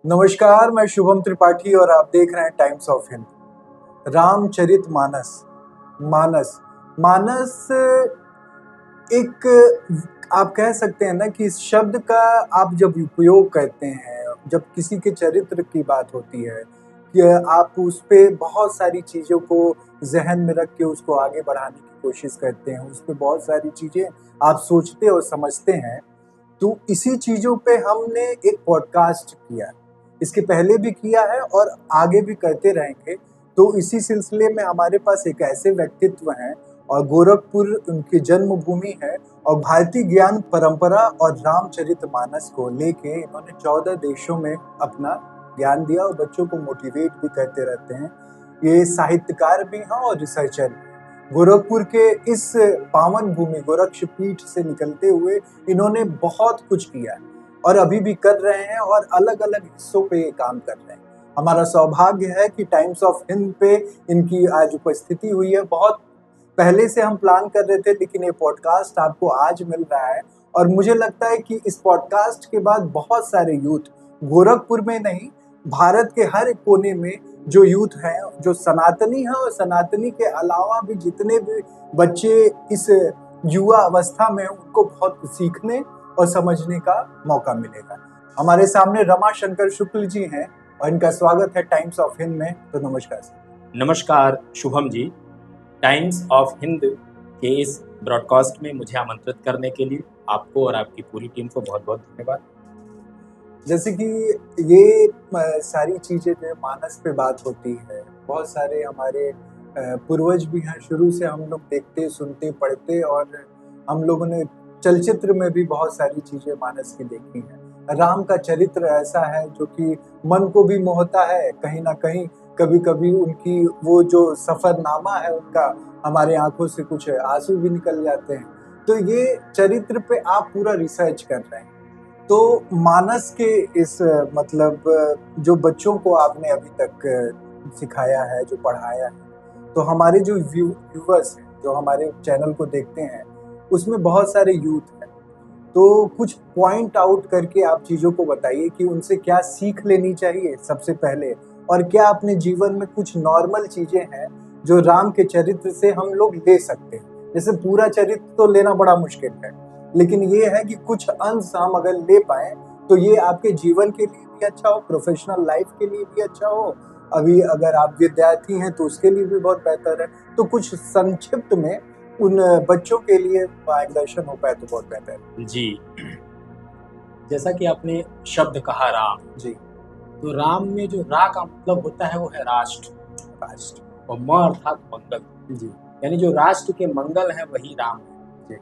नमस्कार, मैं शुभम त्रिपाठी और आप देख रहे हैं टाइम्स ऑफ हिंद। रामचरित मानस। मानस मानस एक, आप कह सकते हैं ना कि इस शब्द का आप जब उपयोग करते हैं, जब किसी के चरित्र की बात होती है कि आप उस पे बहुत सारी चीज़ों को ज़हन में रख के उसको आगे बढ़ाने की कोशिश करते हैं, उस पे बहुत सारी चीज़ें आप सोचते और समझते हैं। तो इसी चीज़ों पे हमने एक पॉडकास्ट किया है। इसके पहले भी किया है और आगे भी करते रहेंगे। तो इसी सिलसिले में हमारे पास एक ऐसे व्यक्तित्व हैं और गोरखपुर उनकी जन्मभूमि है और भारतीय ज्ञान परंपरा और रामचरितमानस को लेके इन्होंने 14 देशों में अपना ज्ञान दिया और बच्चों को मोटिवेट भी करते रहते हैं। ये साहित्यकार भी हैं और रिसर्चर भी। गोरखपुर के इस पावन भूमि गोरक्ष पीठ से निकलते हुए इन्होंने बहुत कुछ किया है और अभी भी कर रहे हैं और अलग अलग हिस्सों पे ये काम कर रहे हैं। हमारा सौभाग्य है कि टाइम्स ऑफ हिंद पे इनकी आज उपस्थिति हुई है। बहुत पहले से हम प्लान कर रहे थे, लेकिन ये पॉडकास्ट आपको आज मिल रहा है और मुझे लगता है कि इस पॉडकास्ट के बाद बहुत सारे यूथ गोरखपुर में नहीं, भारत के हर एक कोने में जो यूथ हैं, जो सनातनी हैं और सनातनी के अलावा भी जितने भी बच्चे इस युवा अवस्था में हैं, उनको बहुत कुछ सीखने और समझने का मौका मिलेगा। हमारे सामने रमाशंकर शुक्ल जी हैं और इनका स्वागत है टाइम्स ऑफ हिंद में। तो नमस्कार सर। नमस्कार शुभम जी, टाइम्स ऑफ हिंद के इस ब्रॉडकास्ट में मुझे आमंत्रित करने के लिए आपको और आपकी पूरी टीम को बहुत बहुत धन्यवाद। जैसे कि ये सारी चीज़ें जो मानस पे बात होती है, बहुत सारे हमारे पूर्वज भी हैं, शुरू से हम लोग देखते, सुनते, पढ़ते और हम लोगों ने चलचित्र में भी बहुत सारी चीज़ें मानस की देखी हैं। राम का चरित्र ऐसा है जो कि मन को भी मोहता है, कहीं न कहीं कभी-कभी उनकी वो जो सफ़रनामा है उनका, हमारे आँखों से कुछ आँसू भी निकल जाते हैं। तो ये चरित्र पे आप पूरा रिसर्च कर रहे हैं। तो मानस के इस मतलब जो बच्चों को आपने अभी तक सिखाया है, जो पढ़ाया है, तो हमारे जो व्यूअर्स हैं, जो हमारे चैनल को देखते हैं, उसमें बहुत सारे यूथ हैं। तो कुछ पॉइंट आउट करके आप चीज़ों को बताइए कि उनसे क्या सीख लेनी चाहिए सबसे पहले, और क्या अपने जीवन में कुछ नॉर्मल चीज़ें हैं जो राम के चरित्र से हम लोग ले सकते हैं। जैसे पूरा चरित्र तो लेना बड़ा मुश्किल है, लेकिन ये है कि कुछ अंश हम अगर ले पाएँ तो ये आपके जीवन के लिए भी अच्छा हो, प्रोफेशनल लाइफ के लिए भी अच्छा हो, अभी अगर आप विद्यार्थी हैं तो उसके लिए भी बहुत बेहतर है। तो कुछ संक्षिप्त में उन बच्चों के लिए मार्गदर्शन हो पाए तो बहुत बेहतर है। जी, जैसा कि आपने शब्द कहा राम जी। तो राम में जो रा का मतलब होता है वो है राष्ट्र। राष्ट्र। और म अर्थात मंगल। जी। यानी जो राष्ट्र के मंगल है वही राम है। जी।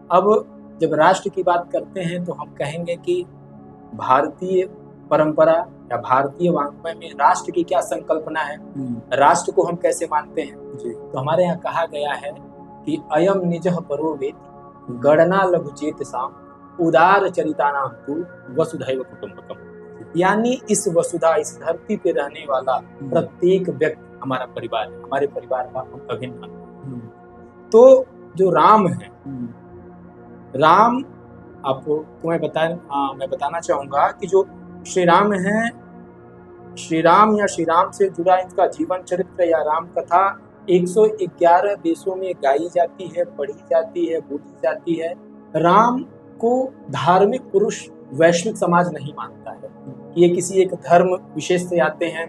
अब जब राष्ट्र की बात करते हैं तो हम कहेंगे कि भारतीय परंपरा या भारतीय वाङ्मय में राष्ट्र की क्या संकल्पना है, राष्ट्र को हम कैसे मानते हैं। जी। तो हमारे यहाँ कहा गया है कि अयम निजः परो वेति गणना लघु चेतसाम उदार चरितानां तु वसुधैव कुटुम्बकम। यानी इस वसुधा, इस धरती पे रहने वाला प्रत्येक व्यक्ति हमारा परिवार है, हमारे परिवार का हम अभिन्न अंग। तो जो राम है, राम आपको मैं बताना चाहूँगा कि जो श्री राम हैं, श्री राम या श्री राम से जुड़ा इनका जीवन चरित्र या राम कथा 111 देशों में गाई जाती है, पढ़ी जाती है, बोली जाती है। राम को धार्मिक पुरुष वैश्विक समाज नहीं मानता है कि ये किसी एक धर्म विशेष से आते हैं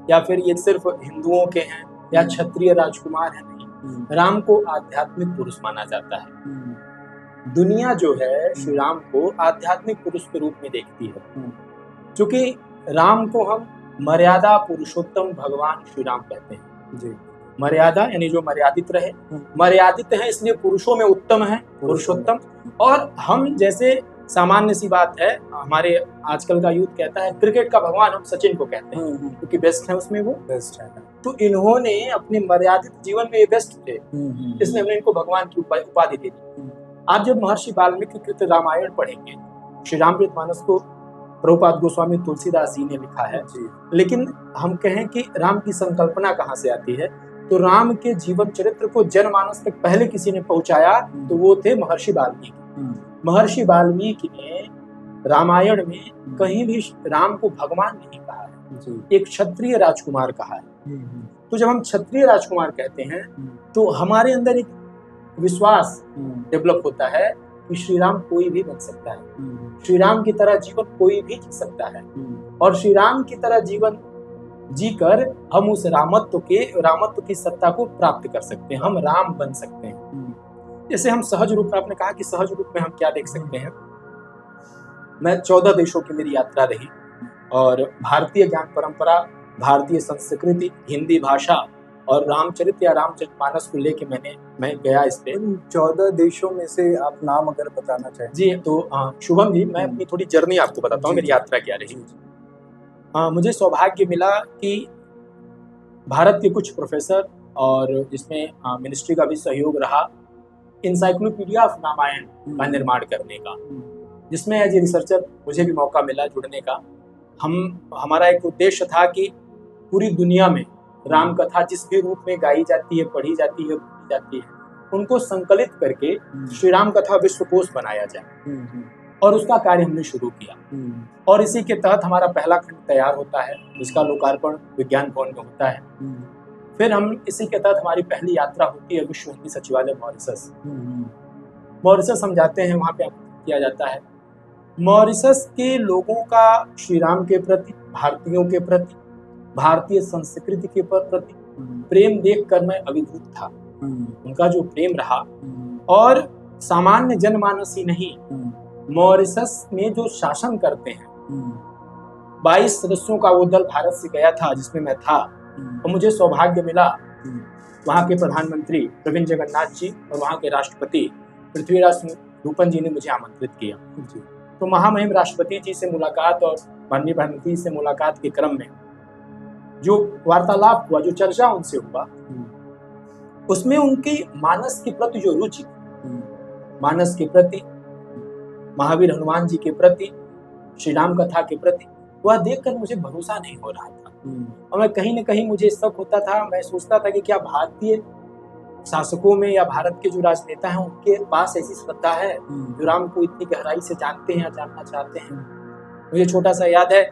या फिर ये सिर्फ हिंदुओं के हैं या क्षत्रिय राजकुमार हैं। नहीं, राम को आध्यात्मिक पुरुष माना जाता है। दुनिया जो है श्री राम को आध्यात्मिक पुरुष के रूप में देखती है, क्योंकि राम को हम मर्यादा पुरुषोत्तम भगवान श्री राम कहते हैं। जी। मर्यादा यानी जो मर्यादित रहे, मर्यादित है इसलिए पुरुषों में उत्तम है, पुरुषोत्तम। और हम जैसे सामान्य सी बात है, हमारे आजकल का यूथ कहता है क्रिकेट का भगवान हम सचिन को कहते हैं क्योंकि बेस्ट है, उसमें वो बेस्ट है। तो इन्होंने अपने मर्यादित जीवन में ये बेस्ट थे, इसलिए हमने इनको भगवान की उपाधि दे दी। आप जब महर्षि वाल्मीकि कृत रामायण पढ़ेंगे, श्री रामचरितमानस को प्रभुपाद गोस्वामी तुलसीदास जी ने लिखा है, लेकिन हम कहें कि राम की संकल्पना कहाँ से आती है, तो राम के जीवन चरित्र को जनमानस तक पहले किसी ने पहुंचाया तो वो थे महर्षि वाल्मीकि। महर्षि वाल्मीकि ने रामायण में कहीं भी राम को भगवान नहीं कहा है, जी। एक क्षत्रिय राजकुमार कहा है। तो जब हम क्षत्रिय राजकुमार कहते हैं तो हमारे अंदर एक विश्वास डेवलप होता है कि श्री राम कोई भी बन सकता है, श्री राम की तरह जीवन कोई भी जी सकता है, और श्री राम की तरह जीवन जीकर हम उस रामत्व की सत्ता को प्राप्त कर सकते हैं, हम राम बन सकते हैं। जैसे हम सहज रूप में, आपने कहा कि सहज रूप में हम क्या देख सकते हैं। मैं 14 देशों की मेरी यात्रा रही और भारतीय ज्ञान परंपरा, भारतीय संस्कृति, हिंदी भाषा और रामचरित या रामचरितमानस को लेके मैं गया इस पे। 14 देशों में से आप नाम अगर बताना चाहें। जी, तो शुभम जी, मैं अपनी थोड़ी जर्नी आपको बताता हूँ, मेरी यात्रा क्या रही। मुझे सौभाग्य मिला कि भारत के कुछ प्रोफेसर और जिसमें मिनिस्ट्री का भी सहयोग रहा, इंसाइक्लोपीडिया ऑफ रामायण का निर्माण करने का, जिसमें एज ए रिसर्चर मुझे भी मौका मिला जुड़ने का। हमारा एक उद्देश्य था कि पूरी दुनिया में राम कथा जिस भी रूप में गाई जाती है, पढ़ी जाती है, बोली जाती है, उनको संकलित करके श्री राम कथा विश्वकोश बनाया जाए, और उसका कार्य हमने शुरू किया। और इसी के तहत हमारा पहला खंड तैयार होता है, जिसका लोकार्पण विज्ञान भवन में होता है। फिर हम इसी के तहत हमारी पहली यात्रा होती है विश्व हिंदी सचिवालय मॉरिशस। मॉरिशस हम जाते हैं, वहाँ पे किया जाता है। मॉरिशस के लोगों का श्री राम के प्रति, भारतीयों के प्रति, भारतीय संस्कृति के प्रति प्रेम देखकर मैं अभिभूत था। उनका जो प्रेम रहा, और सामान्य जनमानस ही नहीं, मॉरिशस में जो शासन करते हैं, 22 सदस्यों का वो दल भारत से गया था जिसमें मैं था, और मुझे सौभाग्य मिला वहाँ के प्रधानमंत्री प्रवीण जगन्नाथ जी और वहाँ के राष्ट्रपति पृथ्वीराज रूपन जी ने मुझे आमंत्रित किया। तो महामहिम राष्ट्रपति जी से मुलाकात और माननीय प्रधानमंत्री से मुलाकात के क्रम में जो वार्तालाप हुआ, जो चर्चा उनसे हुआ, उसमें उनकी मानस के प्रति जो रुचि, मानस के प्रति, महावीर हनुमान जी के प्रति, श्री राम कथा के प्रति, वह देखकर मुझे भरोसा नहीं हो रहा था। और मैं कहीं न कहीं मुझे शक होता था, मैं सोचता था कि क्या भारतीय शासकों में या भारत के जो राजनेता हैं उनके पास ऐसी श्रद्धा है जो राम को इतनी गहराई से जानते हैं या जानना चाहते हैं। मुझे छोटा सा याद है,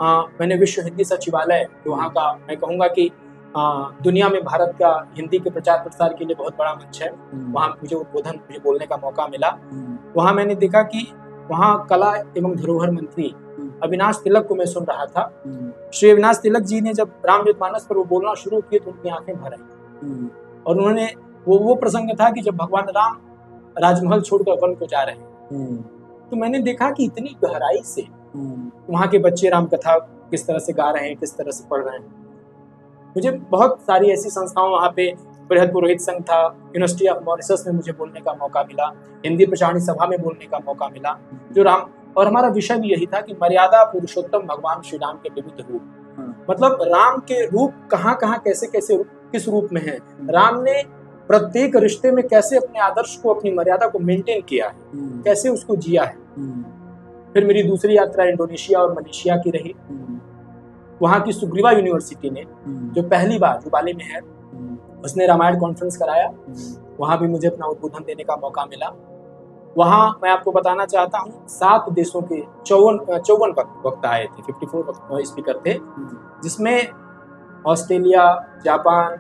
मैंने विश्व हिंदी सचिवालय, जो वहाँ का मैं कहूँगा कि दुनिया में भारत का हिंदी के प्रचार प्रसार के लिए बहुत बड़ा मंच है, वहाँ मुझे बोलने का मौका मिला। वहाँ मैंने देखा कि वहाँ कला एवं धरोहर मंत्री अविनाश तिलक को मैं सुन रहा था। श्री अविनाश तिलक जी ने जब रामचरितमानस पर वो बोलना शुरू किए तो उनकी आंखें भर आई, और उन्होंने वो प्रसंग था कि जब भगवान राम राजमहल छोड़कर वन को जा रहे हैं, तो मैंने देखा कि इतनी गहराई से वहाँ के बच्चे राम कथा किस तरह से गा रहे हैं, किस तरह से पढ़ रहे हैं। मुझे बहुत सारी ऐसी संस्थाओं, वहाँ पे बृहद पुरोहित संघ था, यूनिवर्सिटी ऑफ मॉरिशस में मुझे बोलने का मौका मिला, हिंदी प्रचारणी सभा में बोलने का मौका मिला, जो राम, और हमारा विषय भी यही था कि मर्यादा पुरुषोत्तम भगवान श्री राम के विविध रूप, मतलब राम के रूप कहाँ कैसे किस रूप में है, राम ने प्रत्येक रिश्ते में कैसे अपने आदर्श को, अपनी मर्यादा को मेंटेन किया है, कैसे उसको जिया है। फिर मेरी दूसरी यात्रा इंडोनेशिया और मलेशिया की रही। वहाँ की सुग्रीवा यूनिवर्सिटी ने जो पहली बार, जो बाली में है, उसने रामायण कॉन्फ्रेंस कराया, वहाँ भी मुझे अपना उद्बोधन देने का मौका मिला। वहाँ मैं आपको बताना चाहता हूँ 7 देशों के 54 वक्ता आए थे, 54 स्पीकर थे, जिसमें Australia, Japan,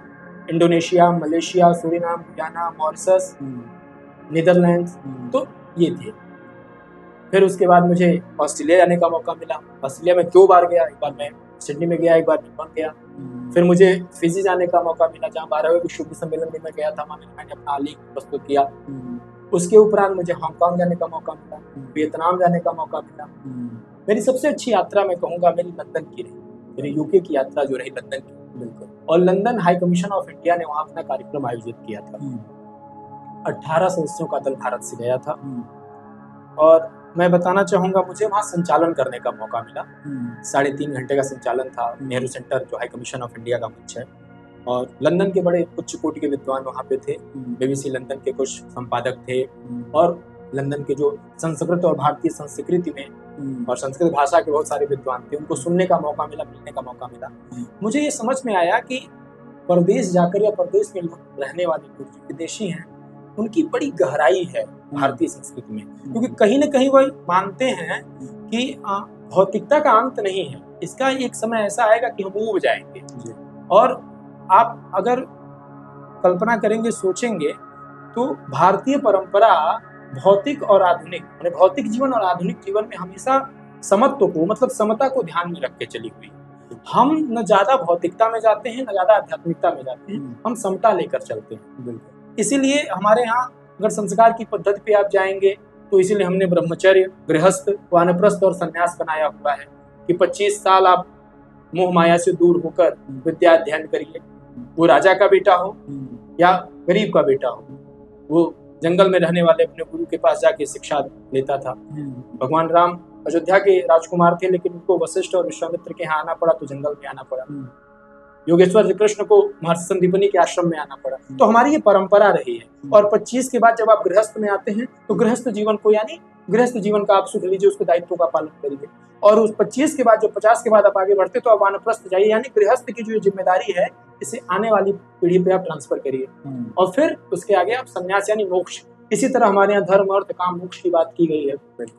Indonesia, Malaysia, Suriname, Guyana, Mauritius, Netherlands, तो ये थे। फिर उसके बाद मुझे ऑस्ट्रेलिया जाने का मौका मिला। ऑस्ट्रेलिया में 2 बार गया, एक बार मैं सिडनी में गया, एक बार मेलबर्न गया। फिर मुझे फिजी जाने का मौका मिला, जहाँ 12वें विश्व हिंदी सम्मेलन में मैं गया था, वहाँ मैंने अपना आलेख प्रस्तुत किया। उसके उपरांत मुझे हांगकांग जाने का मौका मिला, वियतनाम जाने का मौका मिला। मेरी सबसे अच्छी यात्रा मैं कहूँगा मेरी लंदन की रही, मेरी यूके की यात्रा जो रही लंदन की। बिल्कुल। और London high commission of India ने वहाँ अपना कार्यक्रम आयोजित किया था। 18 सदस्यों का दल भारत से गया था, और मैं बताना चाहूँगा मुझे वहाँ संचालन करने का मौका मिला। 3.5 घंटे का संचालन था। नेहरू सेंटर जो हाई कमीशन ऑफ इंडिया का मंच है, और लंदन के बड़े उच्च कोटि के विद्वान वहाँ पे थे। BBC लंदन के कुछ संपादक थे, और लंदन के जो संस्कृत और भारतीय संस्कृति में और संस्कृत भाषा के बहुत सारे विद्वान थे, उनको सुनने का मौका मिला, मिलने का मौका मिला। मुझे ये समझ में आया कि परदेश जाकर या परदेश में रहने वाले लोग जो विदेशी हैं, उनकी बड़ी गहराई है भारतीय संस्कृति में, क्योंकि कहीं न कहीं वह मानते हैं कि भौतिकता का अंत नहीं है, इसका एक समय ऐसा आएगा कि हम ऊब जाएंगे। और आप अगर कल्पना करेंगे, सोचेंगे, तो भारतीय परंपरा भौतिक और आधुनिक, यानी भौतिक जीवन और आधुनिक जीवन में हमेशा समत्व को, मतलब समता को ध्यान में रख के चली हुई। हम न ज्यादा भौतिकता में जाते हैं, न ज्यादा आध्यात्मिकता में जाते हैं, हम समता लेकर चलते हैं। इसीलिए हमारे यहाँ अगर संस्कार की पद्धति पे आप जाएंगे तो इसीलिए हमने ब्रह्मचर्य, गृहस्थ, वानप्रस्थ और संन्यास बनाया हुआ है कि 25 साल आप मोह माया से दूर होकर विद्या अध्ययन करिए। वो राजा का बेटा हो या गरीब का बेटा हो, वो जंगल में रहने वाले अपने गुरु के पास जाके शिक्षा लेता था। भगवान राम अयोध्या के राजकुमार थे, लेकिन उनको वशिष्ठ और विश्वामित्र के यहाँ आना पड़ा, तो जंगल में आना पड़ा। योगेश्वर श्री कृष्ण को महर्षि संदीपनी के आश्रम में आना पड़ा। तो हमारी ये परंपरा रही है। और 25 के बाद जब आप गृहस्थ में आते हैं तो गृहस्थ जीवन को, यानी गृहस्थ जीवन का आप सुख लीजिए, उसके दायित्व का पालन करिए। और उस 25 के बाद, जब 50 के बाद आप आगे बढ़ते तो आप वानप्रस्थ जाइए, यानी गृहस्थ की जो जिम्मेदारी है इसे आने वाली पीढ़ी पे आप ट्रांसफर करिए। और फिर उसके आगे आप संन्यास यानी मोक्ष। इसी तरह हमारे यहाँ धर्म, अर्थ, काम, मोक्ष की बात की गई है।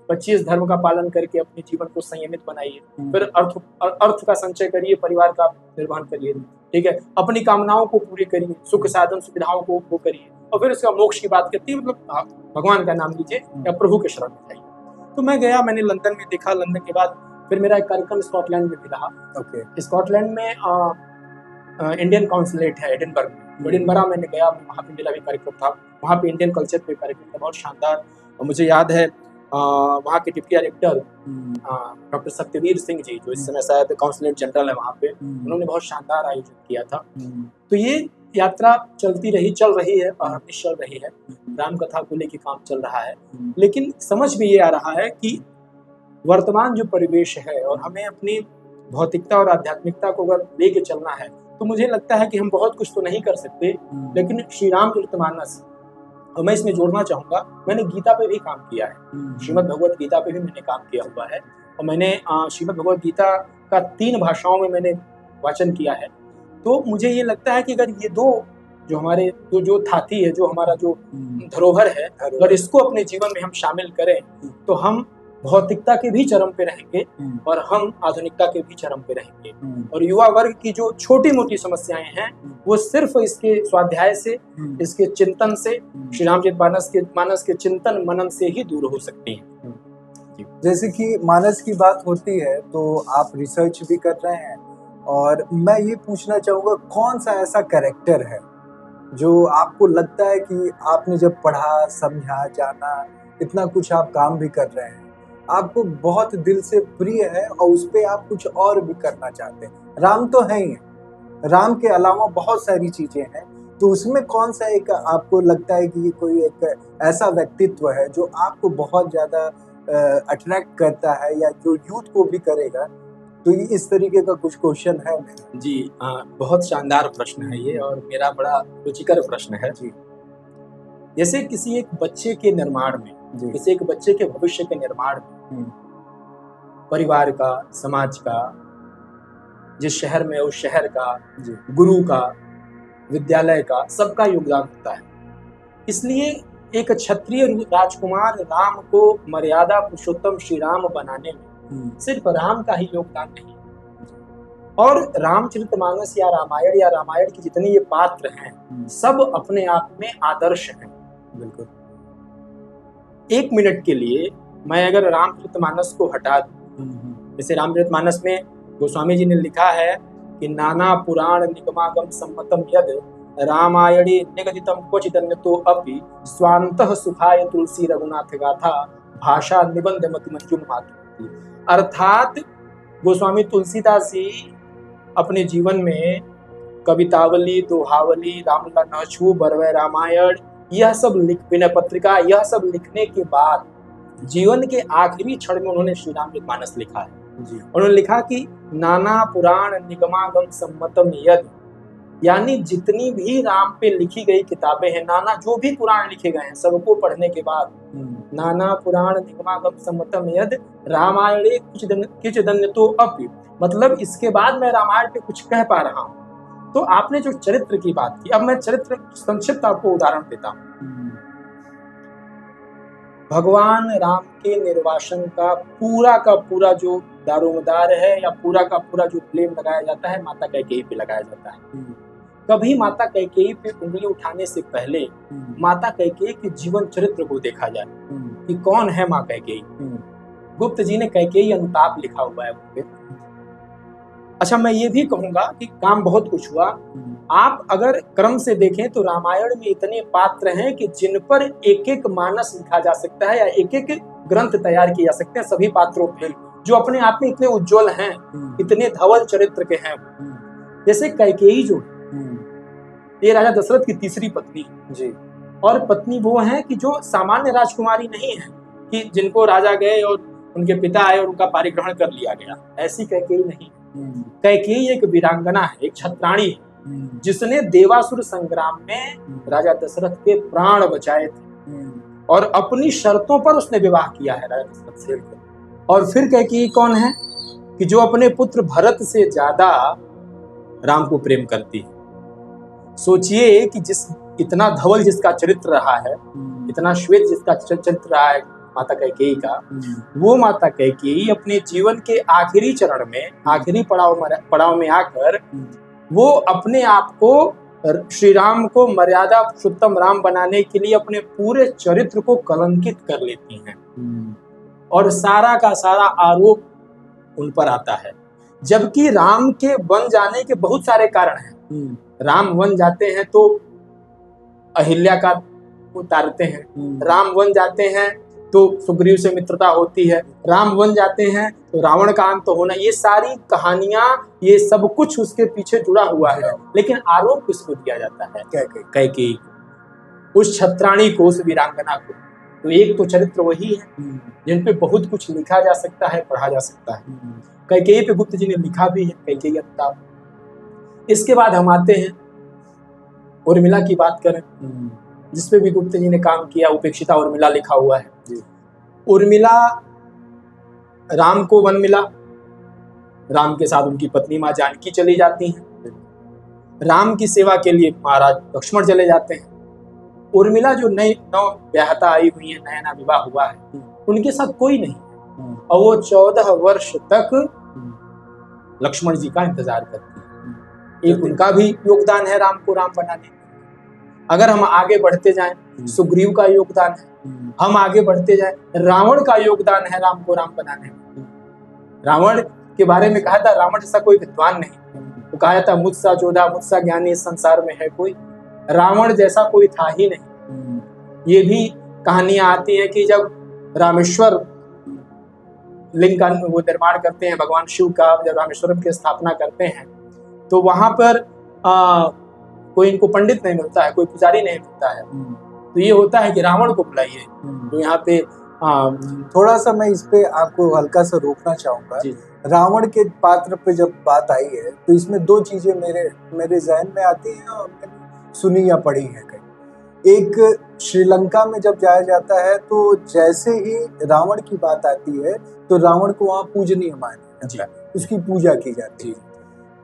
25 धर्म का पालन करके अपने जीवन को संयमित बनाइए, फिर अर्थ का संचय करिए, परिवार का निर्वहन करिए, ठीक है, अपनी कामनाओं को पूरी करिए, सुख साधन सुविधाओं को उपभोग करिए, और फिर उसका मोक्ष की बात करती है, मतलब भगवान का नाम लीजिए या प्रभु के शरण में जाइए। तो मैं गया, मैंने लंदन में देखा। लंदन के बाद फिर मेरा एक कार्यक्रम स्कॉटलैंड में भी रहा। स्कॉटलैंड में इंडियन काउंसलेट है एडिनबर्ग में, एडिनबरा मैंने गया, वहाँ पे मेरा भी कार्यक्रम था। वहाँ पे इंडियन कल्चर पे कार्यक्रम था, बहुत शानदार। और मुझे याद है वहाँ के deputy director doctor Satyavir Singh ji, जो इस समय शायद काउंसलेट जनरल है वहाँ पे, उन्होंने बहुत शानदार आयोजन किया था। तो ये यात्रा चलती रही, चल रही है और हमेशा चल रही है। राम कथा को लेके काम चल रहा है, लेकिन समझ में ये आ रहा है कि वर्तमान जो परिवेश है और हमें अपनी भौतिकता और आध्यात्मिकता को अगर लेके चलना है, तो मुझे लगता है कि हम बहुत कुछ तो नहीं कर सकते, लेकिन श्री रामचरितमानस, और मैं इसमें जोड़ना चाहूंगा, मैंने गीता पे भी काम किया है, श्रीमद् भगवत गीता पे भी मैंने काम किया हुआ है। और मैंने श्रीमद् भगवत गीता का 3 भाषाओं में मैंने वाचन किया है। तो मुझे ये लगता है कि अगर ये दो जो हमारे जो थाती है, जो हमारा जो धरोहर है, अगर इसको अपने जीवन में हम शामिल करें तो हम भौतिकता के भी चरम पे रहेंगे और हम आधुनिकता के भी चरम पे रहेंगे। और युवा वर्ग की जो छोटी मोटी समस्याएं हैं वो सिर्फ इसके स्वाध्याय से, इसके चिंतन से, श्री रामचरितमानस के चिंतन मनन से ही दूर हो सकती हैं। जैसे कि मानस की बात होती है तो आप रिसर्च भी कर रहे हैं, और मैं ये पूछना चाहूँगा, कौन सा ऐसा कैरेक्टर है जो आपको लगता है कि आपने जब पढ़ा, समझा, जाना, इतना कुछ आप काम भी कर रहे हैं, आपको बहुत दिल से प्रिय है और उस पर आप कुछ और भी करना चाहते हैं? राम तो है ही है, राम के अलावा बहुत सारी चीजें हैं, तो उसमें कौन सा एक आपको लगता है कि कोई एक ऐसा व्यक्तित्व है जो आपको बहुत ज्यादा अट्रैक्ट करता है या जो यूथ को भी करेगा? तो ये इस तरीके का कुछ क्वेश्चन है मेरा। जी, बहुत शानदार प्रश्न है ये, और मेरा बड़ा रुचिकर प्रश्न है जी। जैसे किसी एक बच्चे के निर्माण में, किसी एक बच्चे के भविष्य के निर्माण में परिवार का, समाज का, जिस शहर में उस शहर का, गुरु का, विद्यालय का, सबका योगदान होता है। इसलिए एक क्षत्रिय राजकुमार राम को मर्यादा पुरुषोत्तम श्री राम बनाने में सिर्फ राम का ही योगदान नहीं, और रामचरितमानस या रामायण की जितने ये पात्र हैं सब अपने आप में आदर्श हैं। बिल्कुल। 1 मिनट के लिए मैं अगर रामचरितमानस को हटा दूं, जैसे रामचरितमानस में गोस्वामी जी ने लिखा है कि नाना पुराण निगमागम सम्मतम यद रामायणे निगदितम क्वचिदन्यतो अपि स्वान्तः सुखाय तुलसी रघुनाथ गाथा भाषा निबंध मति मंजुम मातु। अर्थात गोस्वामी तुलसीदास जी अपने जीवन में कवितावली, दोहावली, रामला नछू, बरवै रामायण, यह सब विनय पत्रिका, यह सब लिखने के बाद जीवन के आखिरी क्षण में उन्होंने श्री रामचरितमानस लिखा है। उन्होंने लिखा कि नाना पुराण निगमागम सम्मतम यद, यानी जितनी भी राम पे लिखी गई किताबें हैं, नाना जो भी पुराण लिखे गए हैं, सबको पढ़ने के बाद नाना पुराण निगमागम सम्मतम यद रामायणे किंचिदन्यतो अपि, मतलब इसके बाद मैं रामायण पे कुछ कह पा रहा हूँ। तो आपने जो चरित्र की बात की, अब मैं चरित्र संक्षिप्त आपको उदाहरण देता हूँ। भगवान राम के निर्वासन का पूरा जो दारोमदार है या पूरा का पूरा जो ब्लेम लगाया जाता है माता कैकेयी पे लगाया जाता है। कभी माता कैकेयी पे उंगली उठाने से पहले माता कैकेयी के जीवन चरित्र को देखा जाए कि कौन है माँ कैकेयी। गुप्त जी ने कैकेयी अनुताप लिखा हुआ है उनपे। अच्छा, मैं ये भी कहूंगा कि काम बहुत कुछ हुआ। आप अगर क्रम से देखें तो रामायण में इतने पात्र हैं कि जिन पर एक एक मानस लिखा जा सकता है या एक एक ग्रंथ तैयार किए जा सकते हैं सभी पात्रों पे, जो अपने आप में इतने उज्जवल हैं, इतने धवल चरित्र के हैं। जैसे कैकेयी जो ये राजा दशरथ की तीसरी पत्नी जी, और पत्नी वो है कि जो सामान्य राजकुमारी नहीं है कि जिनको राजा गए और उनके पिता आए और उनका पारिग्रहण कर लिया गया, ऐसी कैकेयी नहीं। कैकेयी एक वीरांगना है, एक छत्राणी है, जिसने देवासुर संग्राम में राजा दशरथ के प्राण बचाए थे और अपनी शर्तों पर उसने विवाह किया है राजा दशरथ से। और फिर कैकेयी कौन है कि जो अपने पुत्र भरत से ज्यादा राम को प्रेम करती है। सोचिए कि जिस इतना धवल जिसका चरित्र रहा है, इतना श्वेत जिसका चरित्र रहा है माता कैकेयी का, वो माता कैकेयी अपने जीवन के आखिरी चरण में, आखिरी पड़ाव में आकर वो अपने आप को श्री राम को मर्यादा पुरुषोत्तम राम बनाने के लिए अपने पूरे चरित्र को कलंकित कर लेती हैं और सारा का सारा आरोप उन पर आता है। जबकि राम के वन जाने के बहुत सारे कारण हैं। राम वन जाते हैं तो अहिल्या का उतारते हैं, राम वन जाते हैं तो सुग्रीव से मित्रता होती है, राम वन जाते हैं तो रावण का अंत होना, ये सारी कहानियां, ये सब कुछ उसके पीछे जुड़ा हुआ है। लेकिन आरोप किसको दिया जाता है? कैकेयी को, उस छत्राणी को, उस वीरांगना को। तो एक तो चरित्र वही है जिन पे बहुत कुछ लिखा जा सकता है, पढ़ा जा सकता है। कैकेयी पे गुप्त जी ने लिखा भी है, कैकेयी अनुताप। इसके बाद हम आते हैं उर्मिला की बात करें, जिसपे भी गुप्त जी ने काम किया। उपेक्षिता उर्मिला लिखा हुआ है। उर्मिला, राम को वन मिला, राम के साथ उनकी पत्नी माँ जानकी चली जाती हैं, राम की सेवा के लिए महाराज लक्ष्मण चले जाते हैं। उर्मिला जो नव ब्याहता आई हुई है, नया विवाह हुआ है, उनके साथ कोई नहीं और वो 14 वर्ष तक लक्ष्मण जी का इंतजार करती है। एक उनका भी योगदान है राम को राम बनाने। अगर हम आगे बढ़ते जाएं, सुग्रीव का योगदान है। हम आगे बढ़ते जाएं, रावण का योगदान है राम को राम बनाने में। रावण के बारे में कहा था रावण जैसा कोई विद्वान नहीं, वो कहा था मुझसा जोधा मुझसा ज्ञानी इस संसार में है कोई, रावण जैसा कोई था ही नहीं। ये भी कहानियां आती है कि जब रामेश्वर लिंग का वो निर्माण करते हैं, भगवान शिव का जब रामेश्वरम की स्थापना करते हैं, तो वहां पर कोई इनको पंडित नहीं मिलता है, कोई पुजारी नहीं मिलता है। तो ये होता है कि रावण को बुलाइए। तो यहाँ पे थोड़ा सा मैं इस पे आपको हल्का सा रोकना चाहूंगा। रावण के पात्र पे जब बात आई है तो इसमें दो चीजें मेरे जहन में आती हैं और मैंने सुनी या पढ़ी है कहीं। एक, श्रीलंका में जब जाया जाता है तो जैसे ही रावण की बात आती है तो रावण को वहाँ पूजनीय माना जाता है, उसकी पूजा की जाती है।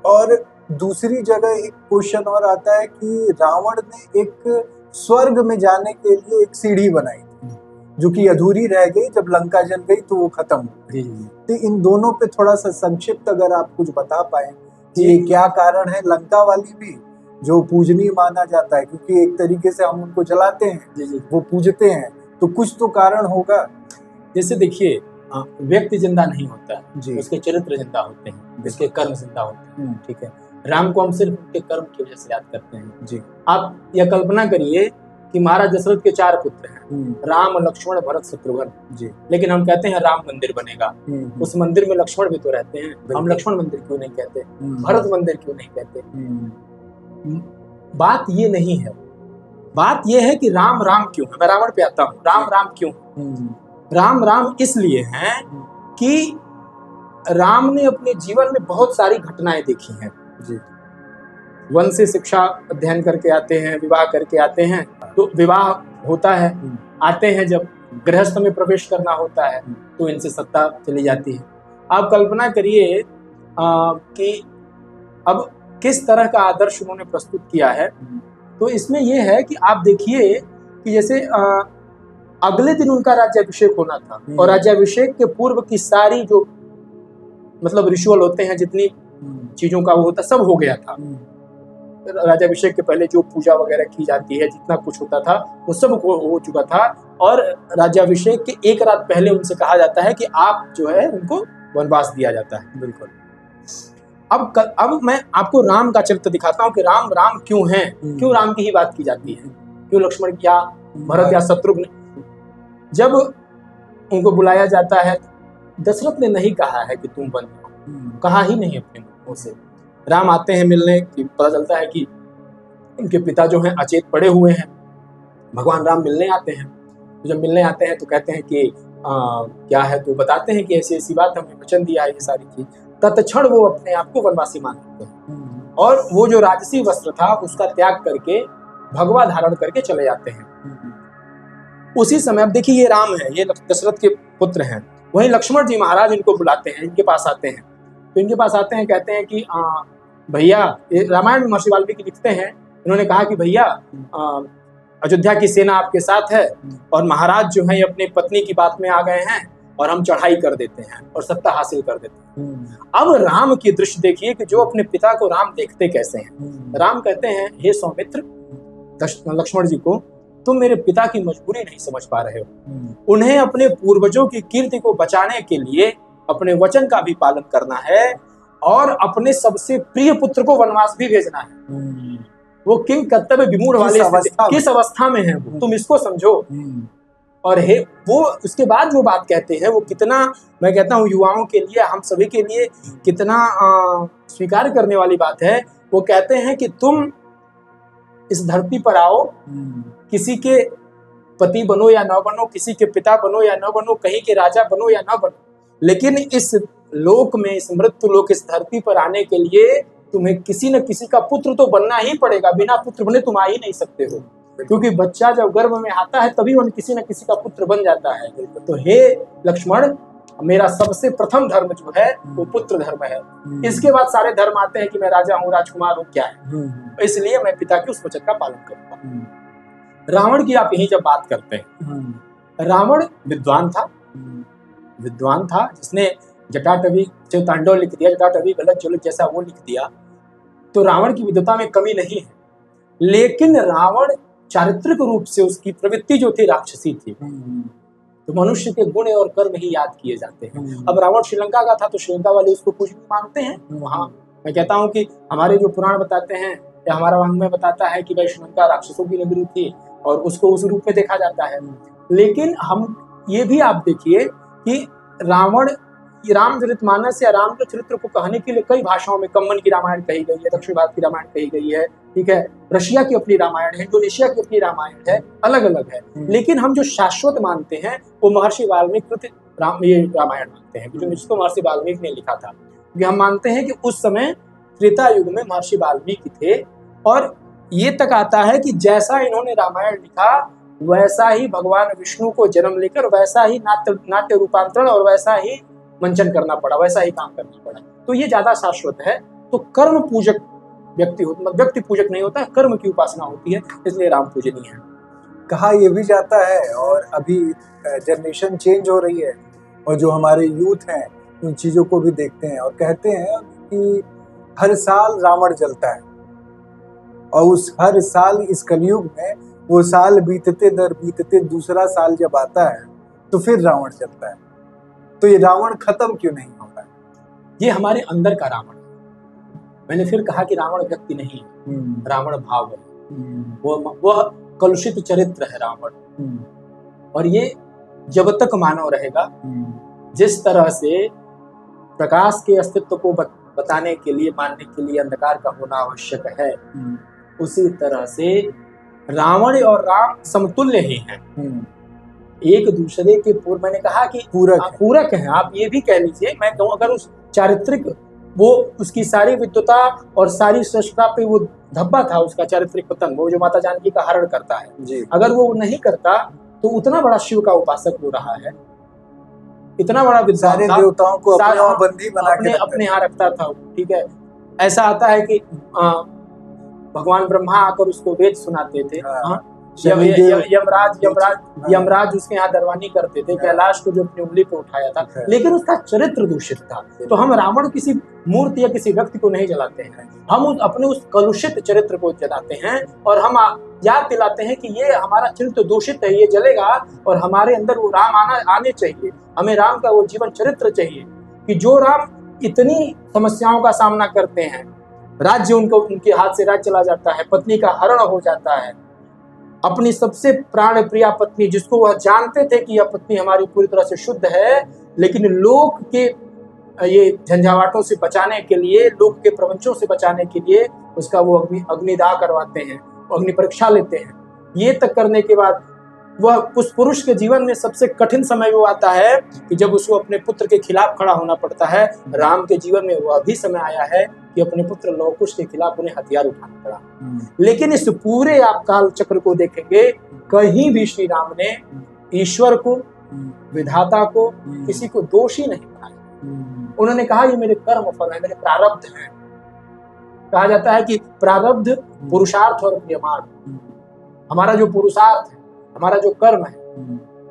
और दूसरी जगह एक क्वेश्चन और आता है कि रावण ने एक स्वर्ग में जाने के लिए एक सीढ़ी बनाई थी जो कि अधूरी रह गई, जब लंका जल गई तो वो खत्म हो गई। तो इन दोनों पे थोड़ा सा संक्षिप्त अगर आप कुछ बता पाए कि ये क्या कारण है। लंका वाली भी जो पूजनीय माना जाता है, क्योंकि एक तरीके से हम उनको जलाते हैं, वो पूजते हैं, तो कुछ तो कारण होगा। जैसे देखिए, व्यक्ति जिंदा नहीं होता है, उसके चरित्र जिंदा होते हैं, उसके कर्म जिंदा होते हैं। ठीक है, राम को हम सिर्फ उनके कर्म की वजह से याद करते हैं। जी, आप यह कल्पना करिए कि महाराज दशरथ के 4 पुत्र हैं, राम, लक्ष्मण, भरत, शत्रुघ्न। जी, लेकिन हम कहते हैं राम मंदिर बनेगा, उस मंदिर में लक्ष्मण भी तो रहते हैं, हम लक्ष्मण मंदिर क्यों नहीं कहते, भरत मंदिर क्यों नहीं कहते? बात ये नहीं है, बात ये है कि राम राम क्यों है। मैं रावण पे आता हूँ, राम राम क्यों? राम राम इसलिए हैं कि राम ने अपने जीवन में बहुत सारी घटनाएं देखी हैं। जी, वन से शिक्षा अध्ययन करके आते हैं, विवाह करके आते हैं, तो विवाह होता है, आते हैं जब गृहस्थ में प्रवेश करना होता है तो इनसे सत्ता चली जाती है। आप कल्पना करिए कि अब किस तरह का आदर्श उन्होंने प्रस्तुत किया है। तो इसमें यह है कि आप देखिए कि जैसे अगले दिन उनका राज्याभिषेक होना था और राज्याभिषेक के पूर्व की सारी जो मतलब रिचुअल होते हैं, जितनी चीजों का वो होता, सब हो गया था। राज्याभिषेक के पहले जो पूजा वगैरह की जाती है, जितना कुछ होता था वो सब हो चुका था। और राज्याभिषेक के एक रात पहले उनसे कहा जाता है कि आप जो है उनको वनवास दिया जाता है। बिल्कुल। अब मैं आपको राम का चरित्र दिखाता हूँ कि राम राम क्यों हैं, क्यों राम की ही बात की जाती है, क्यों लक्ष्मण या भरत या शत्रुघ्न। जब उनको बुलाया जाता है, दशरथ ने नहीं कहा है कि तुम बन जाओ, कहा ही नहीं अपने मुंह से। राम आते हैं मिलने की, पता चलता है कि उनके पिता जो हैं अचेत पड़े हुए हैं। भगवान राम मिलने आते हैं, तो जब मिलने आते हैं तो कहते हैं कि क्या है, तो बताते हैं कि ऐसी ऐसी बात, हमने वचन दिया है, ये सारी चीज। तत्क्षण वो अपने आप को वनवासी मान लेते हैं और वो जो राजसी वस्त्र था उसका त्याग करके भगवा धारण करके चले जाते हैं। उसी समय, अब देखिए ये राम है, ये दशरथ के पुत्र हैं, वहीं लक्ष्मण जी महाराज इनको बुलाते हैं, इनके पास आते हैं। तो इनके पास आते हैं, कहते हैं कि भैया, रामायण में महर्षि वाल्मीकि लिखते हैं, इन्होंने कहा कि भैया अयोध्या की सेना आपके साथ है और महाराज जो है अपनी पत्नी की बात में आ गए हैं और हम चढ़ाई कर देते हैं और सत्ता हासिल कर देते हैं। अब राम की दृष्टि देखिए कि जो अपने पिता को राम देखते कैसे हैं। राम कहते हैं, हे सौमित्र, लक्ष्मण जी को, तुम मेरे पिता की मजबूरी नहीं समझ पा रहे हो। उन्हें अपने पूर्वजों की कीर्ति को बचाने के लिए अपने वचन का भी पालन करना है और अपने सबसे प्रिय पुत्र को वनवास भी भेजना है। वो किंग कर्तव्य विमूढ़ वाले किस अवस्था में है वो, तुम इसको समझो। और वो उसके बाद जो बात कहते हैं वो कितना, मैं कहता हूँ युवाओं के लिए, हम सभी के लिए कितना स्वीकार करने वाली बात है। वो कहते हैं कि तुम इस धरती पर आओ, किसी के पति बनो या न बनो, किसी के पिता बनो या न बनो, कहीं के राजा बनो या न बनो, लेकिन इस लोक में, इस मृत्यु लोक, इस धरती पर आने के लिए तुम्हें किसी न किसी का पुत्र तो बनना ही पड़ेगा। बिना पुत्र बने तुम आ ही नहीं सकते हो, क्योंकि बच्चा जब गर्भ में आता है तभी वह किसी न किसी का पुत्र बन जाता है। तो हे लक्ष्मण, मेरा सबसे प्रथम धर्म जो है वो पुत्र धर्म है। इसके बाद सारे धर्म आते हैं कि मैं राजा हूँ, राजकुमार हूँ, क्या है, इसलिए मैं पिता के उस वचन का पालन करूंगा। रावण की आप यही जब बात करते हैं, रावण विद्वान था, जिसने जटाटवी जो तांडव लिख दिया, जटाटवी गलत जो जैसा वो लिख दिया, तो रावण की विद्वता में कमी नहीं है। लेकिन रावण चारित्रिक रूप से उसकी प्रवृत्ति जो थी राक्षसी थी। तो मनुष्य के गुण और कर्म ही याद किए जाते हैं। अब रावण श्रीलंका का था तो श्रीलंका वाले उसको कुछ भी मानते हैं। वहां मैं कहता हूँ कि हमारे जो पुराण बताते हैं या हमारा वांग्मय बताता है कि भाई श्रीलंका राक्षसों की नगरी थी और उसको उस रूप में देखा जाता है। लेकिन हम ये भी आप देखिए कि रामचरितमानस या राम के चरित्र को कहने के लिए कई भाषाओं में, कम्मन की रामायण कही गई है, दक्षिण भारत की रामायण कही गई है, ठीक है, रशिया की अपनी रामायण है, इंडोनेशिया की अपनी रामायण है, अलग अलग है। लेकिन हम जो शाश्वत मानते हैं वो महर्षि वाल्मीकि ये रामायण मानते हैं, जो जिसको महर्षि वाल्मीकि ने लिखा था। क्योंकि हम मानते हैं कि उस समय त्रेता युग में महर्षि वाल्मीकि थे और ये तक आता है कि जैसा इन्होंने रामायण लिखा वैसा ही भगवान विष्णु को जन्म लेकर वैसा ही नाट्य रूपांतरण और वैसा ही मंचन करना पड़ा, वैसा ही काम करना पड़ा। तो ये ज्यादा शाश्वत है। तो कर्म पूजक व्यक्ति पूजक नहीं होता, कर्म की उपासना होती है, इसलिए राम पूजनीय है। कहा यह भी जाता है, और अभी जनरेशन चेंज हो रही है और जो हमारे यूथ हैं उन चीज़ों को भी देखते हैं और कहते हैं कि हर साल रावण जलता है और उस हर साल इस कलयुग में वो साल बीतते दर बीतते दूसरा साल जब आता है तो फिर रावण जलता है। तो ये रावण खत्म क्यों नहीं होता है? ये हमारे अंदर का रावण है। मैंने फिर कहा कि रावण व्यक्ति नहीं है, रावण भाव है। वह कलुषित चरित्र है रावण। और ये जब तक मानव रहेगा, जिस तरह से प्रकाश के अस्तित्व को बताने के लिए, मानने के लिए अंधकार का होना आवश्यक है, उसी तरह से रावण और राम समतुल्य ही हैं। एक दूसरे के पूर्व, मैंने कहा कि पूरक हैं। आप ये भी कह लीजिए, मैं कहूँ अगर उस चारित्रिक, वो उसकी सारी विद्वता और सारी श्रेष्ठता पे वो धब्बा था, उसका चारित्रिक पतन, वो जो माता जानकी का हरण करता है जी। अगर वो नहीं करता तो उतना बड़ा शिव का उपासक हो रहा है, इतना बड़ा सारे देवताओं को बंदी बना के अपने यहाँ रखता था, ठीक है। ऐसा आता है कि भगवान ब्रह्मा आकर उसको वेद सुनाते थे। शनिदेव यमराज उसके यहाँ दरवानी करते थे, कैलाश को जो अपनी उंगली पे उठाया था, लेकिन उसका चरित्र दूषित था। तो हम रावण किसी मूर्ति या किसी व्यक्ति को नहीं जलाते हैं, हम अपने उस कलुषित चरित्र को जलाते हैं और हम याद दिलाते हैं कि ये हमारा चरित्र दूषित है, ये जलेगा और हमारे अंदर वो राम आने चाहिए। हमें राम का वो जीवन चरित्र चाहिए कि जो राम इतनी समस्याओं का सामना करते हैं, राज्य उनके हाथ से राज्य चला जाता है, पत्नी का हरण हो जाता है, अपनी सबसे प्राण प्रिया पत्नी जिसको वह जानते थे कि यह पत्नी हमारी पूरी तरह से शुद्ध है, लेकिन लोक के ये झंझावाटों से बचाने के लिए, लोक के प्रपंचों से बचाने के लिए उसका वो अग्निदाह करवाते हैं, अग्नि परीक्षा लेते हैं। ये तक करने के बाद वह उस पुरुष के जीवन में सबसे कठिन समय वो आता है कि जब उसको अपने पुत्र के खिलाफ खड़ा होना पड़ता है। राम के जीवन में वह भी समय आया है कि अपने पुत्र लवकुश के खिलाफ उन्हें हथियार उठाना पड़ा। लेकिन इस पूरे आप काल चक्र को देखेंगे, कहीं भी श्री राम ने ईश्वर को, विधाता को, किसी को दोषी नहीं बनाया। उन्होंने कहा ये मेरे कर्म फल है, मेरे प्रारब्ध हैं। कहा जाता है कि प्रारब्ध, पुरुषार्थ और क्रियमाण, हमारा जो पुरुषार्थ है, हमारा जो कर्म है,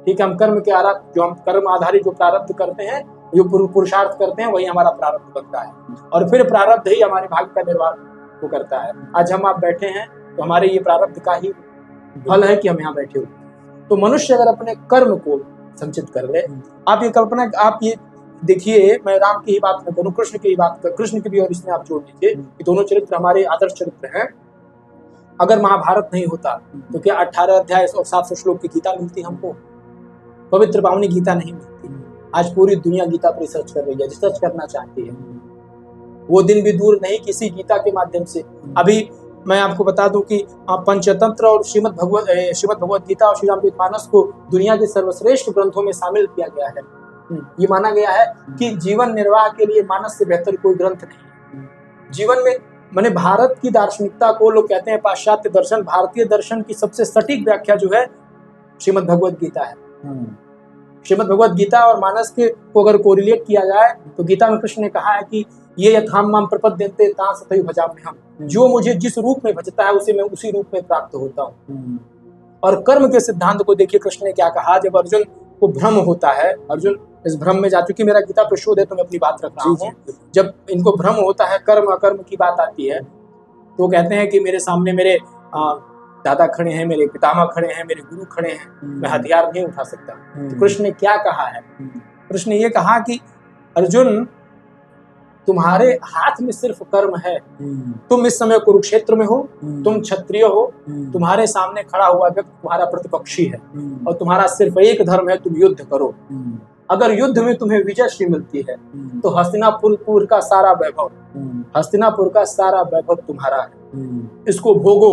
ठीक है, हम कर्म के जो हम कर्म आधारित जो प्रारब्ध करते हैं, जो पुरुषार्थ करते हैं, वही हमारा प्रारब्ध बनता है और फिर प्रारब्ध ही हमारे भाग्य का निर्वाह को करता है। आज हम आप बैठे हैं तो हमारे ये प्रारब्ध का ही फल है कि हम यहाँ बैठे हुए। तो मनुष्य अगर अपने कर्म को संचित कर ले, आप ये कल्पना, आप ये देखिए, मैं राम की ही बात न करूँ, कृष्ण की ही बात कर, कृष्ण की भी और इसमें आप जोड़ लीजिए कि दोनों चरित्र हमारे आदर्श चरित्र हैं। अगर महाभारत नहीं होता तो क्या 18 अध्याय और 700 श्लोक की गीता मिलती हमको? पवित्र पावनी गीता नहीं मिलती। आज पूरी दुनिया गीता पर रिसर्च कर रही है, रिसर्च करना चाहती है। वो दिन भी दूर नहीं, किसी गीता के माध्यम से। अभी मैं आपको बता दूं कि पंचतंत्र और श्रीमद् भगवत गीता और श्री रामचरितमानस को दुनिया के सर्वश्रेष्ठ ग्रंथों में शामिल किया गया है। ये माना गया है कि जीवन निर्वाह के लिए मानस से बेहतर कोई ग्रंथ नहीं। जीवन में माने भारत की दार्शनिकता को लोग कहते हैं पाश्चात्य दर्शन, भारतीय दर्शन की सबसे सटीक व्याख्या जो है श्रीमद् भगवत गीता है। श्रीमद् भगवत गीता और मानस के को अगर कोरिलेट किया जाए तो गीता में कृष्ण ने कहा है कि ये यथाम माम प्रपद्यन्ते तां तथैव भजाम्यहम्, जो मुझे जिस रूप में भजता है उसे मैं उसी रूप में प्राप्त होता हूँ। और कर्म के सिद्धांत को देखिए, कृष्ण ने क्या कहा। जब अर्जुन को भ्रम होता है, अर्जुन इस भ्रम में जा चुकी, मेरा गीता पे शोध है तो मैं अपनी बात रख रहा हूँ। जब इनको भ्रम होता है, कर्म अकर्म की बात आती है, तो कहते हैं कि मेरे सामने मेरे दादा खड़े हैं, मेरे पितामह खड़े हैं, मेरे गुरु खड़े हैं, मैं हथियार नहीं उठा सकता। तो कृष्ण ने क्या कहा है? कृष्ण ने ये कहा कि अर्जुन, तुम्हारे हाथ में सिर्फ कर्म है। तुम इस समय कुरुक्षेत्र में हो, तुम क्षत्रिय हो, तुम्हारे सामने खड़ा हुआ व्यक्ति तुम्हारा प्रतिपक्षी है और तुम्हारा सिर्फ एक धर्म है, तुम युद्ध करो। अगर युद्ध में तुम्हें विजय श्री मिलती है तो हस्तिनापुर का सारा वैभव, हस्तिनापुर का सारा वैभव तुम्हारा है, इसको भोगो।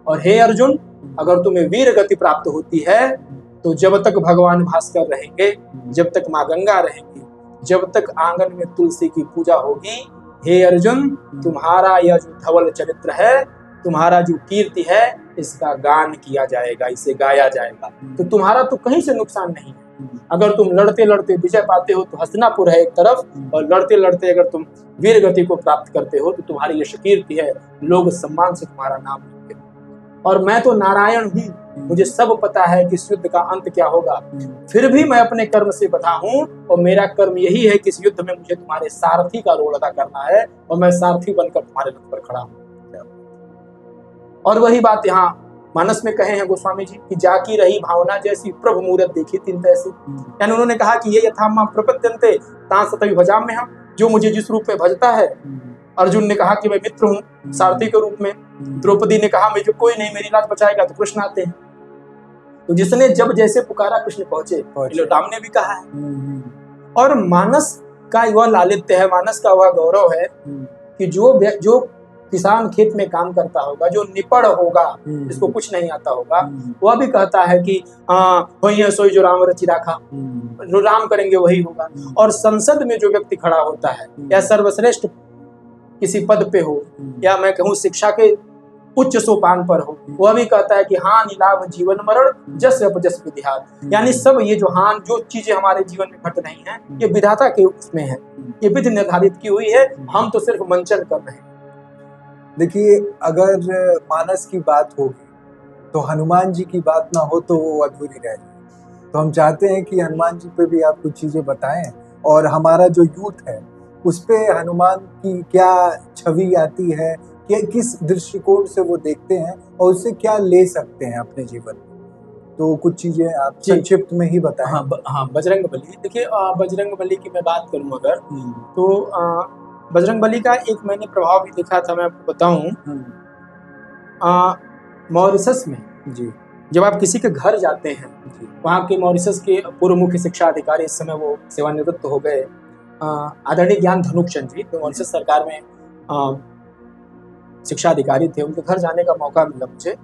और हे अर्जुन, अगर तुम्हें वीर गति प्राप्त होती है तो जब तक भगवान भास्कर रहेंगे, जब तक माँ गंगा रहेंगी, जब तक आंगन में तुलसी की पूजा होगी, हे अर्जुन, तुम्हारा यह जो धवल चरित्र है, तुम्हारा जो कीर्ति है, इसका गान किया जाएगा, इसे गाया जाएगा। तो तुम्हारा तो कहीं से नुकसान नहीं है। अगर तुम लड़ते लड़ते विजय पाते हो तो हस्तिनापुर है एक तरफ, और लड़ते लड़ते अगर तुम वीर गति को प्राप्त करते हो तो तुम्हारी यश कीर्ति है, लोग सम्मान से तुम्हारा नाम लेंगे। और मैं तो नारायण हूँ, मुझे सब पता है कि इस युद्ध का अंत क्या होगा, फिर भी मैं अपने कर्म से बधा हूँ और मेरा कर्म यही है कि इस युद्ध में मुझे तुम्हारे सारथी का रोल अदा करना है और मैं सारथी बनकर तुम्हारे रथ पर खड़ा हूँ। और वही बात यहाँ मानस में कहे हैं गोस्वामी जी कि जाकी रही भावना जैसी, प्रभु मूरत देखी तीन तैसी। यानी उन्होंने कहा कि ये यथाम माम प्रपद्यन्ते तां तथैव भजाम्यहम्, जो मुझे जिस रूप में भजता है। अर्जुन ने कहा कि मैं मित्र हूँ सारथी के रूप में। द्रौपदी ने कहा मुझे कोई नहीं, मेरी लाज बचाएगा, तो कृष्ण आते हैं। तो जिसने जब जैसे पुकारा कृष्ण पहुंचे, राम ने भी कहा है। और मानस का वह लालित्य है, मानस का वह गौरव है कि जो किसान खेत में काम करता होगा, जो निपड़ होगा, जिसको कुछ नहीं आता होगा, वह भी कहता है कि होइए सोई जो राम रचि राखा, जो राम करेंगे वही होगा। और संसद में जो व्यक्ति खड़ा होता है या सर्वश्रेष्ठ किसी पद पे हो, या मैं कहूँ शिक्षा के उच्च सोपान पर हो, वह भी कहता है कि हानि लाभ जीवन मरण जस अपजस विधिहार। यानी सब ये जो चीजें हमारे जीवन में घट रही हैं, ये विधाता के उसमें है, ये विधि निर्धारित की हुई है, हम तो सिर्फ मंचन कर रहे हैं। देखिए, अगर मानस की बात होगी तो हनुमान जी की बात ना हो तो वो अधूरी रह जाए। तो हम चाहते हैं कि हनुमान जी पे भी आप कुछ चीजें बताएं, और हमारा जो यूथ है उस पे हनुमान की क्या छवि आती है, कि किस दृष्टिकोण से वो देखते हैं और उससे क्या ले सकते हैं अपने जीवन में। तो कुछ चीजें आप जी। संक्षिप्त में ही बताएं। हाँ, बजरंग बली। देखिए, बजरंग बली की मैं बात करूं अगर, तो बजरंग बली का एक मैंने प्रभाव भी देखा था, मैं आपको बताऊं। मॉरिशस में जी जब आप किसी के घर जाते हैं, जी वहाँ के मॉरिशस के पूर्व मुख्य शिक्षा अधिकारी, इस समय वो सेवानिवृत्त हो गए, आदरणीय ज्ञान धनुकचंद जी, तो मॉरिशस सरकार में शिक्षा अधिकारी थे। उनके घर जाने का मौका मिला मुझे,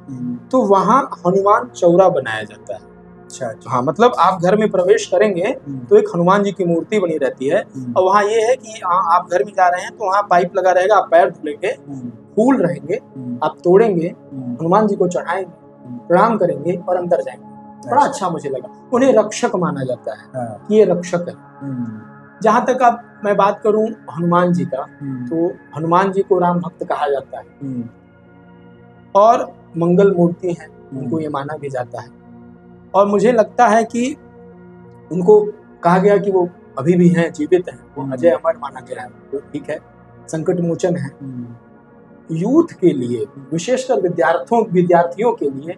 तो वहाँ हनुमान चौरा बनाया जाता है। अच्छा। हाँ, मतलब आप घर में प्रवेश करेंगे तो एक हनुमान जी की मूर्ति बनी रहती है, और वहाँ ये है कि आप घर में जा रहे हैं तो वहाँ पाइप लगा रहेगा, आप पैर धुलेंगे, फूल रहेंगे, आप तोड़ेंगे, हनुमान जी को चढ़ाएंगे, प्रणाम करेंगे और अंदर जाएंगे। बड़ा अच्छा मुझे लगा। उन्हें रक्षक माना जाता है कि ये रक्षक है। जहाँ तक अब मैं बात करूं हनुमान जी का, तो हनुमान जी को राम भक्त कहा जाता है और मंगल मूर्ति है, उनको ये माना भी जाता है। और मुझे लगता है कि उनको कहा गया कि वो अभी भी हैं, जीवित हैं, वो अजय अमर माना गया है। तो ठीक है, संकट मोचन है। यूथ के लिए, विशेषकर विद्यार्थियों के लिए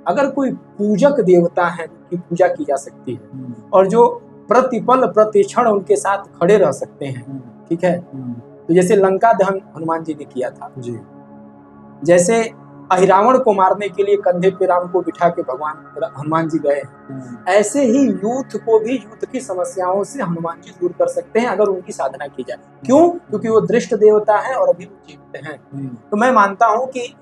अगर कोई पूजक देवता है की पूजा की जा सकती है और जो प्रतिपल प्रतिक्षण उनके साथ खड़े रह सकते हैं, ठीक है। तो जैसे लंका दहन हनुमान जी ने किया था जी, जैसे अहिरावण को मारने के लिए कंधे पे राम को बिठा के भगवान हनुमान जी गए, ऐसे ही यूथ को भी, यूथ की समस्याओं से हनुमान जी दूर कर सकते हैं अगर उनकी साधना की जाए। क्यों? क्योंकि वो दृष्ट देवता है और अभी वो जीवित हैं। तो मैं मानता हूं कि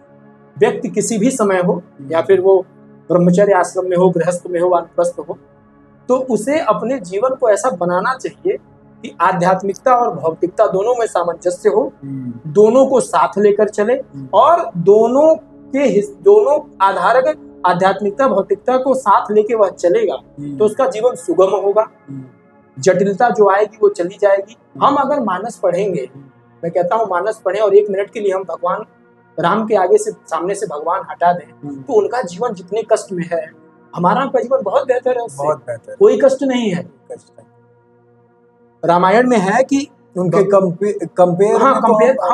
व्यक्ति किसी भी समय हो, या फिर वो ब्रह्मचर्य आश्रम में हो, गृहस्थ में हो, वानप्रस्थ हो, तो उसे अपने जीवन को ऐसा बनाना चाहिए कि आध्यात्मिकता और भौतिकता दोनों में सामंजस्य हो, दोनों को साथ लेकर चले, और दोनों आधारक आध्यात्मिकता भौतिकता को साथ लेके वह चलेगा तो उसका जीवन सुगम होगा, जटिलता जो आएगी वो चली जाएगी। हम अगर मानस पढ़ेंगे, मैं कहता हूँ मानस पढ़ें और 1 मिनट के लिए हम भगवान राम के आगे से, सामने से भगवान हटा दें, तो उनका जीवन जितने कष्ट में है, हमारा का जीवन बहुत बेहतर है, बहुत बेहतर, कोई कष्ट नहीं है। रामायण में है कि उनके कंपेयर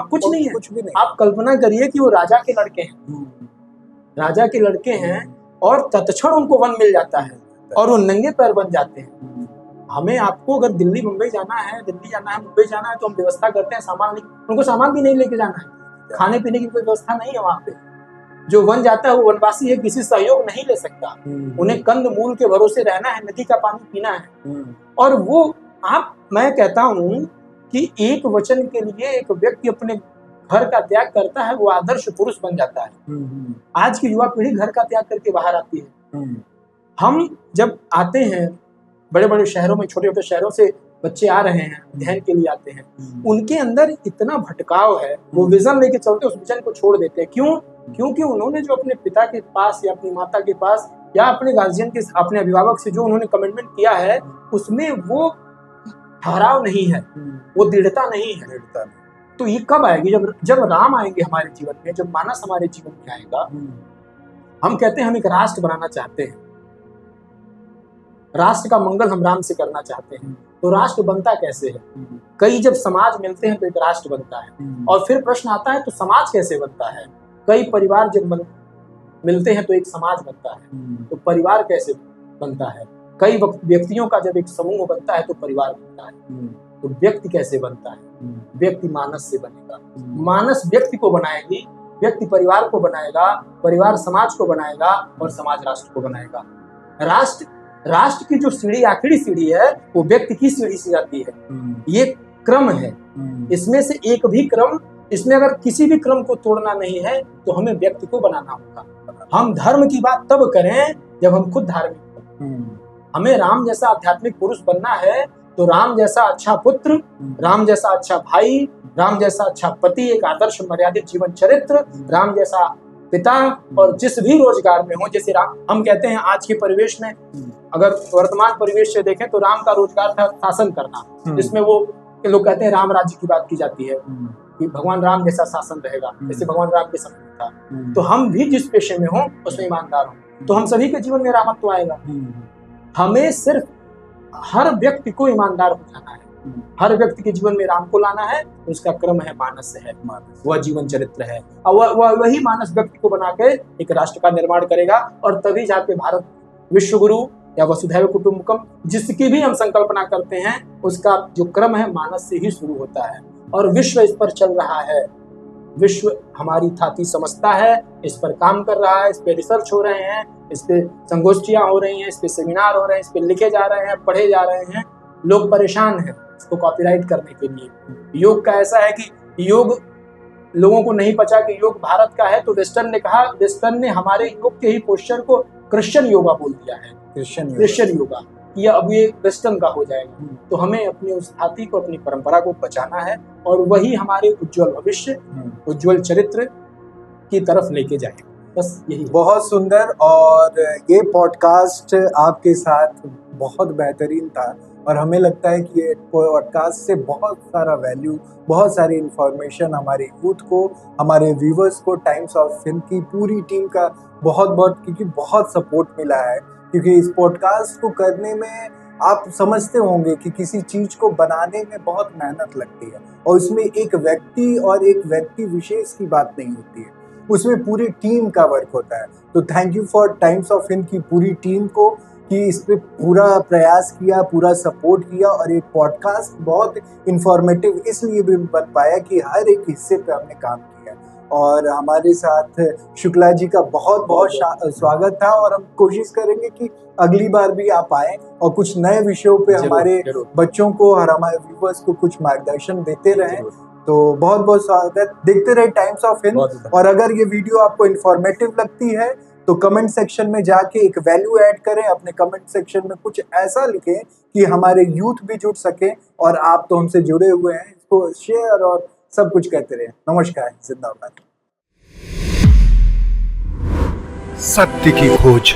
कुछ नहीं है, कुछ भी नहीं। आप कल्पना करिए कि वो राजा के लड़के हैं, राजा के लड़के हैं और तत्क्षण उनको वन मिल जाता है और वो नंगे पैर बन जाते हैं। हमें आपको अगर दिल्ली मुंबई जाना है, मुंबई जाना है, तो हम व्यवस्था करते हैं सामान, उनको सामान भी नहीं लेके जाना है, खाने पीने की कोई व्यवस्था नहीं है वहां पे। जो वन जाता है वो वनवासी है, किसी सहयोग नहीं ले सकता, उन्हें कंद मूल के भरोसे रहना है, नदी का पानी पीना है। और वो मैं कहता हूं कि एक वचन के लिए एक व्यक्ति अपने घर का त्याग करता है, वो आदर्श पुरुष बन जाता है। आज की युवा पीढ़ी घर का त्याग करके बाहर आती है। हम जब आते हैं बड़े बड़े शहरों में, छोटे छोटे शहरों से बच्चे आ रहे हैं, अध्ययन के लिए आते हैं, उनके अंदर इतना भटकाव है, वो विजन लेके चलते, उस विजन को छोड़ देते हैं। क्यों? क्योंकि उन्होंने जो अपने पिता के पास या अपनी माता के पास या अपने गार्जियन के, अपने अभिभावक से जो उन्होंने कमिटमेंट किया है, उसमें वो ठहराव नहीं है, वो दृढ़ता नहीं है। तो ये कब आएगी? जब राम आएंगे हमारे जीवन में, जब मानस हमारे जीवन में आएगा। हम कहते हैं हम एक राष्ट्र बनाना चाहते हैं, राष्ट्र का मंगल हम राम से करना चाहते हैं, तो राष्ट्र बनता कैसे है? कई जब समाज मिलते हैं तो एक राष्ट्र बनता है, और फिर प्रश्न आता है तो समाज कैसे बनता है? कई परिवार जब मिलते हैं तो एक समाज बनता है, तो परिवार कैसे बनता है? कई व्यक्तियों का जब एक समूह बनता है तो परिवार बनता है, तो व्यक्ति कैसे बनता है? व्यक्ति मानस से बनेगा, मानस व्यक्ति को बनाएगी, व्यक्ति परिवार को बनाएगा, परिवार समाज को बनाएगा, और समाज राष्ट्र को बनाएगा। राष्ट्र की जो सीढ़ी, आखिरी सीढ़ी है, वो व्यक्ति की सीढ़ी से जाती है। ये क्रम है, इसमें से एक भी क्रम, इसमें अगर किसी भी क्रम को तोड़ना नहीं है तो हमें व्यक्ति को बनाना होगा। हम धर्म की बात तब करें जब हम खुद धार्मिक हों। हमें राम जैसा आध्यात्मिक पुरुष बनना है तो राम जैसा अच्छा पुत्र, राम जैसा अच्छा भाई, राम जैसा अच्छा पति, एक आदर्श मर्यादित जीवन चरित्र, राम जैसा पिता, और जिस भी रोजगार में हो, जैसे राम, हम कहते हैं आज के परिवेश में, अगर वर्तमान परिवेश से देखें तो राम का रोजगार था शासन करना, जिसमें वो कि लोग कहते हैं राम राज्य की बात की जाती है कि भगवान राम जैसा शासन रहेगा, जैसे भगवान राम के समय में था। तो हम भी जिस पेशे में हों उसमें ईमानदार हों, तो हम सभी के जीवन में रामत्व आएगा। हमें सिर्फ हर व्यक्ति को ईमानदार हो जाना है, हर व्यक्ति के जीवन में राम को लाना है। उसका क्रम है मानस है, वह जीवन चरित्र है, और वही मानस व्यक्ति को बना के एक राष्ट्र का निर्माण करेगा। और तभी जाके भारत विश्व गुरु या वसुधैव कुटुंबकम जिसकी भी हम संकल्पना करते हैं, उसका जो क्रम है मानस से ही शुरू होता है। और विश्व इस पर चल रहा है, विश्व हमारी थाती समझता है, इस पर काम कर रहा है, इस पे रिसर्च हो रहे हैं, इस पे संगोष्ठियां हो रही हैं, इस पे सेमिनार हो रहे हैं, इस पे लिखे जा रहे हैं, पढ़े जा रहे हैं। लोग परेशान हैं इसको कॉपीराइट करने के लिए। योग का ऐसा है कि योग लोगों को नहीं पता कि योग भारत का है, तो वेस्टर्न ने कहा, वेस्टर्न ने हमारे योग के ही पोस्चर को क्रिश्चियन योगा बोल दिया है, क्रिश्चियन योगा। या अब ये वेस्टर्न का हो जाएगा। तो हमें अपनी उस थाती को, अपनी परंपरा को बचाना है, और वही हमारे उज्जवल भविष्य, उज्जवल चरित्र की तरफ लेके जाएगा। बस यही। बहुत सुंदर। और ये पॉडकास्ट आपके साथ बहुत बेहतरीन था, और हमें लगता है कि ये पॉडकास्ट से बहुत सारा वैल्यू, बहुत सारी इंफॉर्मेशन हमारे यूथ को, हमारे व्यूवर्स को, टाइम्स ऑफ फिल्म की पूरी टीम का क्योंकि बहुत सपोर्ट मिला है। क्योंकि इस पॉडकास्ट को करने में आप समझते होंगे कि किसी चीज को बनाने में बहुत मेहनत लगती है, और उसमें एक व्यक्ति और एक व्यक्ति विशेष की बात नहीं होती है, उसमें पूरी टीम का वर्क होता है। तो thank you for times of Hind की पूरी टीम को कि इस पे पूरा प्रयास किया, पूरा सपोर्ट किया। और ये पॉडकास्ट बहुत इंफॉर्मेटिव इसलिए भी बन पाया कि हर एक हिस्से पे हमने काम किया। और हमारे साथ शुक्ला जी का बहुत बहुत स्वागत था, और हम कोशिश करेंगे कि अगली बार भी आप आए और कुछ नए विषयों पे हमारे बच्चों को और हमारे व्यूवर्स को कुछ मार्गदर्शन देते रहें। तो बहुत बहुत स्वागत। देखते रहे टाइम्स ऑफ हिंद। और अगर ये वीडियो आपको इंफॉर्मेटिव लगती है तो कमेंट सेक्शन में जाके एक वैल्यू ऐड करें, अपने कमेंट सेक्शन में कुछ ऐसा लिखें कि हमारे यूथ भी जुड़ सके। और आप तो हमसे जुड़े हुए हैं, इसको शेयर और सब कुछ कहते रहे। नमस्कार, जिंदाबाद। सत्य की खोज।